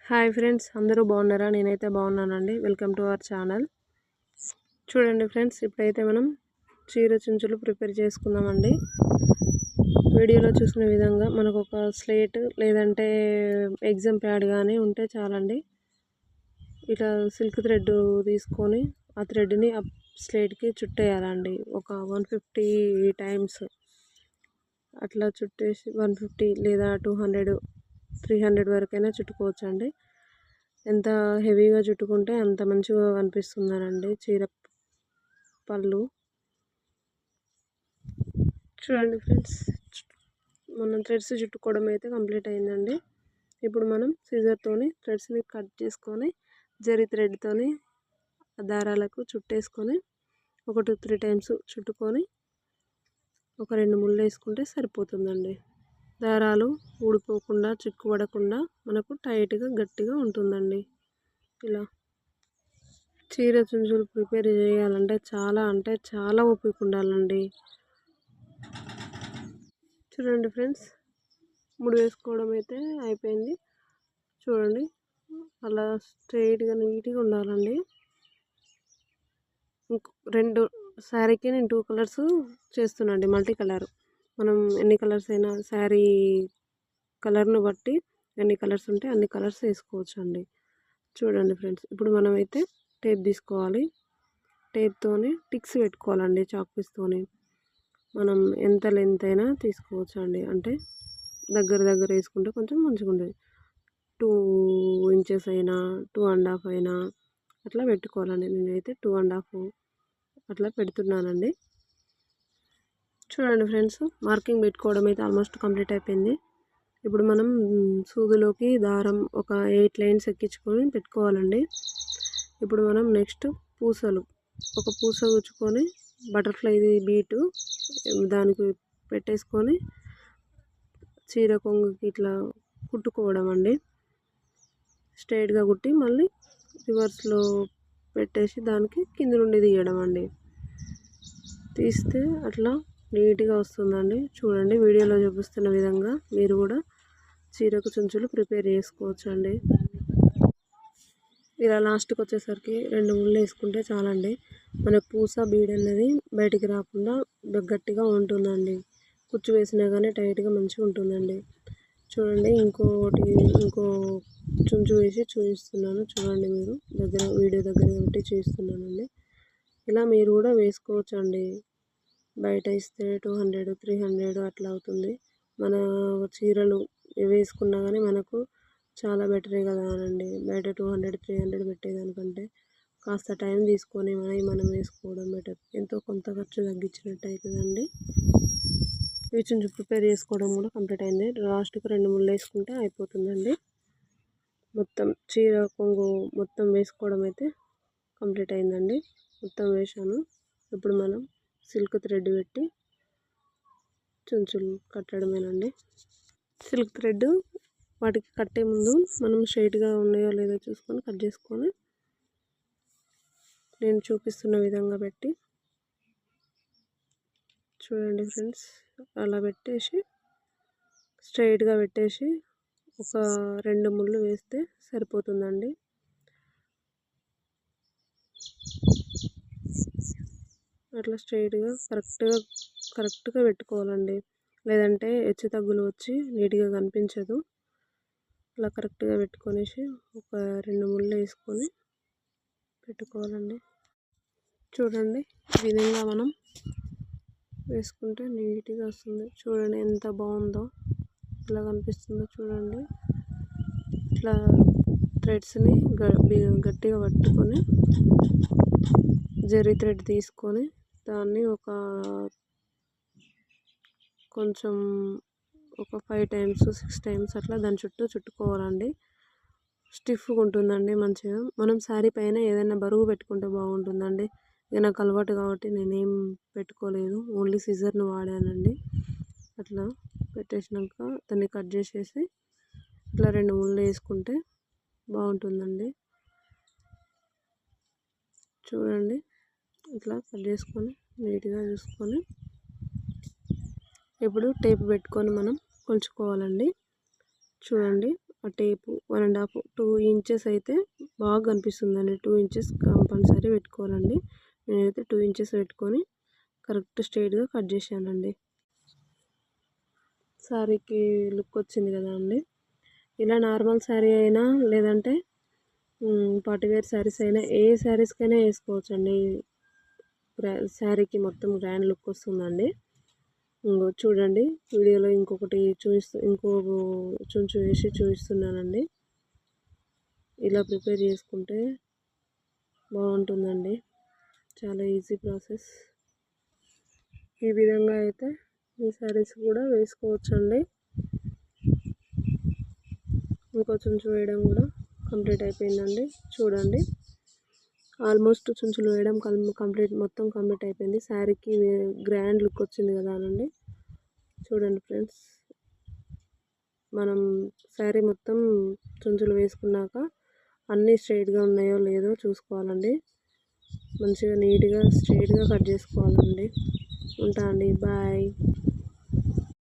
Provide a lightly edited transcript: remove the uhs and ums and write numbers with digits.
Hi friends, అందరూ బాగున్నారా? నేనైతే బాగున్నానండి. Welcome to our channel. చూడండి ఫ్రెండ్స్, ఇప్పుడైతే మనం చీర చుంచులు ప్రిపేర్ చేసుకుందామండి. వీడియోలో చూసిన విధంగా మనకు ఒక స్లేట్ లేదంటే ఎగ్జామ్ ప్యాడ్ కానీ ఉంటే చాలండి. ఇట్లా సిల్క్ థ్రెడ్ తీసుకొని ఆ థ్రెడ్ని ఆ స్లేట్కి చుట్టేయాలండి. ఒక 150 టైమ్స్ అట్లా చుట్టేసి 150 లేదా 200 300 వరకైనా చుట్టుకోవచ్చండి. ఎంత హెవీగా చుట్టుకుంటే అంత మంచిగా కనిపిస్తుందనండి చీర పళ్ళు. చూడండి ఫ్రెండ్స్, మనం థ్రెడ్స్ చుట్టుకోవడం అయితే కంప్లీట్ అయిందండి. ఇప్పుడు మనం సిజర్తోని థ్రెడ్స్ని కట్ చేసుకొని జరీ థ్రెడ్తోని దారాలకు చుట్టేసుకొని ఒక 2-3 టైమ్స్ చుట్టుకొని ఒక 2 ముళ్ళు వేసుకుంటే సరిపోతుందండి. దారాలు ఊడిపోకుండా చిక్కుపడకుండా మనకు టైట్గా గట్టిగా ఉంటుందండి. ఇలా చీర చుంచులు ప్రిపేర్ చేయాలంటే చాలా ఓపిక ఉండాలండి. చూడండి ఫ్రెండ్స్, ముడి వేసుకోవడం అయితే అయిపోయింది. చూడండి, అలా స్ట్రైట్గా నీట్గా ఉండాలండి. రెండు శారీకి నేను 2 కలర్స్ చేస్తున్నాండి, మల్టీ కలర్. మనం ఎన్ని కలర్స్ అయినా శారీ కలర్ను బట్టి ఎన్ని కలర్స్ ఉంటే అన్ని కలర్స్ వేసుకోవచ్చు అండి. చూడండి ఫ్రెండ్స్, ఇప్పుడు మనమైతే టేప్ తీసుకోవాలి. టేప్తోని టిక్స్ పెట్టుకోవాలండి. చాక్ పీస్తోని మనం ఎంత లెంత్ అయినా తీసుకోవచ్చు అండి. అంటే దగ్గర వేసుకుంటే కొంచెం మంచిగా ఉంటుంది. 2 ఇంచెస్ అయినా 2.5 అయినా అట్లా పెట్టుకోవాలండి. నేనైతే 2.5 అట్లా పెడుతున్నానండి. చూడండి ఫ్రెండ్స్, మార్కింగ్ పెట్టుకోవడం అయితే ఆల్మోస్ట్ కంప్లీట్ అయిపోయింది. ఇప్పుడు మనం సూదిలోకి దారం ఒక 8 లైన్స్ ఎక్కించుకొని పెట్టుకోవాలండి. ఇప్పుడు మనం నెక్స్ట్ పూసలు ఒక పూస గుచ్చుకొని బటర్ఫ్లైది బీటు దానికి పెట్టేసుకొని చీర కొంగుకి ఇట్లా కుట్టుకోవడం అండి. స్ట్రైట్గా కుట్టి మళ్ళీ రివర్స్లో పెట్టేసి దానికి కింద నుండి తీయడం అండి. తీస్తే అట్లా నీట్గా వస్తుందండి. చూడండి, వీడియోలో చూపిస్తున్న విధంగా మీరు కూడా చీరకు చుంచులు ప్రిపేర్ చేసుకోవచ్చు అండి. ఇలా లాస్ట్కి వచ్చేసరికి 2 ముళ్ళు వేసుకుంటే చాలండి. మనకు పూస బీడ్ అనేది బయటికి రాకుండా గట్టిగా ఉంటుందండి. కుచ్చు వేసినా కానీ టైట్గా మంచిగా ఉంటుందండి. చూడండి, ఇంకో చుంచు వేసి చూపిస్తున్నాను. చూడండి, మీరు వీడియో దగ్గర పెట్టి చూపిస్తున్నానండి. ఇలా మీరు కూడా వేసుకోవచ్చు అండి. బయట ఇస్తే 200 300 అట్లా అవుతుంది. మన చీరలు వేసుకున్నా కానీ మనకు చాలా బెటరే కదా అనండి. బయట 200 300 పెట్టేదానికంటే కాస్త టైం తీసుకొని మనం వేసుకోవడం బెటర్. ఎంతో కొంత ఖర్చు తగ్గించినట్టు అవుతుందండి. ఈ చుంచు ప్రిపేర్ చేసుకోవడం కూడా కంప్లీట్ అయింది. లాస్ట్కి 2 ముళ్ళు వేసుకుంటే అయిపోతుందండి. మొత్తం చీర కొంగు మొత్తం వేసుకోవడం అయితే కంప్లీట్ అయిందండి. మొత్తం వేసాను. ఇప్పుడు మనం సిల్క్ థ్రెడ్ పెట్టి చుంచులు కట్టడమేనండి. సిల్క్ థ్రెడ్ వాటికి కట్టే ముందు మనం స్ట్రైట్గా ఉన్నాయో లేదో చూసుకొని కట్ చేసుకొని నేను చూపిస్తున్న విధంగా పెట్టి చూడండి ఫ్రెండ్స్, అలా పెట్టేసి స్ట్రైట్గా పెట్టేసి ఒక 2 ముళ్ళు వేస్తే సరిపోతుందండి. అట్లా స్ట్రైట్గా కరెక్ట్గా పెట్టుకోవాలండి. లేదంటే హెచ్చు తగ్గులు వచ్చి నీట్గా కనిపించదు. అలా కరెక్ట్గా పెట్టుకొనేసి ఒక 2 ముళ్ళు వేసుకొని పెట్టుకోవాలండి. చూడండి, ఈ విధంగా మనం వేసుకుంటే నీట్గా వస్తుంది. చూడండి ఎంత బాగుందో, ఇలా కనిపిస్తుందో చూడండి. ఇట్లా థ్రెడ్స్ని గట్టిగా పట్టుకొని జరీ థ్రెడ్ తీసుకొని దాన్ని కొంచెం ఒక 5 టైమ్స్ 6 టైమ్స్ అట్లా దాని చుట్టూ చుట్టుకోవాలండి. స్టిఫ్గా ఉంటుందండి మంచిగా. మనం శారీ పైన ఏదైనా బరువు పెట్టుకుంటే బాగుంటుందండి. ఇక నాకు అలవాటు కాబట్టి నేనేం పెట్టుకోలేదు, ఓన్లీ సిజర్ను వాడానండి. అట్లా పెట్టేసినాక దాన్ని కట్ చేసేసి ఇట్లా 2 ముళ్ళు వేసుకుంటే బాగుంటుందండి. చూడండి, ఇట్లా కట్ చేసుకొని నీట్గా చూసుకొని ఇప్పుడు టేప్ పెట్టుకొని మనం కొలుచుకోవాలండి. చూడండి, ఆ టేపు 1.5 2 ఇంచెస్ అయితే బాగా కనిపిస్తుందండి. 2 ఇంచెస్ కంపల్సరీ పెట్టుకోవాలండి. నేనైతే 2 ఇంచెస్ పెట్టుకొని కరెక్ట్ స్ట్రైట్గా కట్ చేశానండి. శారీకి లుక్ వచ్చింది కదా అండి. ఇలా నార్మల్ శారీ అయినా లేదంటే పార్టీ వేర్ శారీస్ అయినా ఏ శారీస్కైనా వేసుకోవచ్చండి. శారీకి మొత్తం గ్రాండ్ లుక్ వస్తుందండి. చూడండి వీడియోలో ఇంకొకటి ఇంకో చుంచు వేసి చూపిస్తున్నానండి. ఇలా ప్రిపేర్ చేసుకుంటే బాగుంటుందండి. చాలా ఈజీ ప్రాసెస్. ఈ విధంగా అయితే ఈ శారీస్ కూడా వేసుకోవచ్చండి. ఇంకో చుంచు వేయడం కూడా కంప్లీట్ అయిపోయిందండి. చూడండి ఆల్మోస్ట్ చుంచులు వేయడం మొత్తం కంప్లీట్ అయిపోయింది. శారీకి గ్రాండ్ లుక్ వచ్చింది కదా అండి. చూడండి ఫ్రెండ్స్, మనం శారీ మొత్తం చుంచులు వేసుకున్నాక అన్నీ స్ట్రైట్గా ఉన్నాయో లేదో చూసుకోవాలండి. మంచిగా నీట్గా స్ట్రైట్గా కట్ చేసుకోవాలండి. ఉంటా అండి, బాయ్.